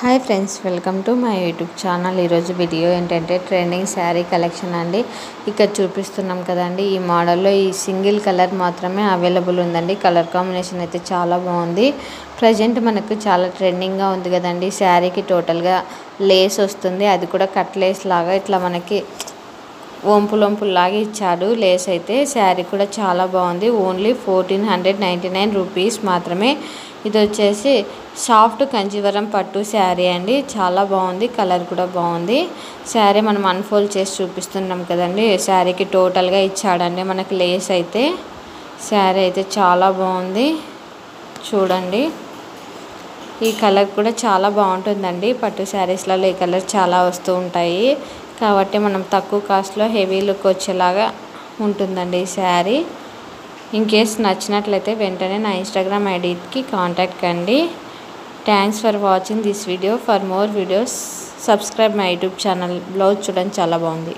Hi friends, welcome to my YouTube channel. ఈరోజు video ఏంటంటే trending sari collection అండి. ఇక్కడ చూపిస్తున్నాం కదండి, ఈ మోడల్లో ఈ సింగిల్ కలర్ మాత్రమే అవైలబుల్ ఉందండి. కలర్ కాంబినేషన్ అయితే చాలా బాగుంది. ప్రజెంట్ మనకు చాలా ట్రెండింగ్గా ఉంది కదండి. శారీకి టోటల్గా లేస్ వస్తుంది, అది కూడా కట్ లేస్ లాగా ఇట్లా మనకి వంపులాగా ఇచ్చాడు లేస్ అయితే. శారీ కూడా చాలా బాగుంది. ఓన్లీ 1499 రూపీస్ మాత్రమే. ఇది వచ్చేసి సాఫ్ట్ కంజీవరం పట్టు శారీ అండి. చాలా బాగుంది, కలర్ కూడా బాగుంది. శారీ మనం అన్ఫోల్డ్ చేసి చూపిస్తున్నాం కదండి. శారీకి టోటల్గా ఇచ్చాడండి మనకి లేస్ అయితే. శారీ అయితే చాలా బాగుంది, చూడండి. ఈ కలర్ కూడా చాలా బాగుంటుందండి. పట్టు శారీస్లలో ఈ కలర్ చాలా వస్తూ ఉంటాయి కాబట్టి మనం తక్కువ కాస్ట్లో హెవీ లుక్ వచ్చేలాగా ఉంటుందండి ఈ శారీ. ఇన్ కేస్ నచ్చినట్లయితే వెంటనే నా ఇన్స్టాగ్రామ్ ఐడికి కాంటాక్ట్ కండి. Thanks for watching this video. For more videos subscribe my YouTube channel. Blouse చూడండి, చాలా బాగుంది.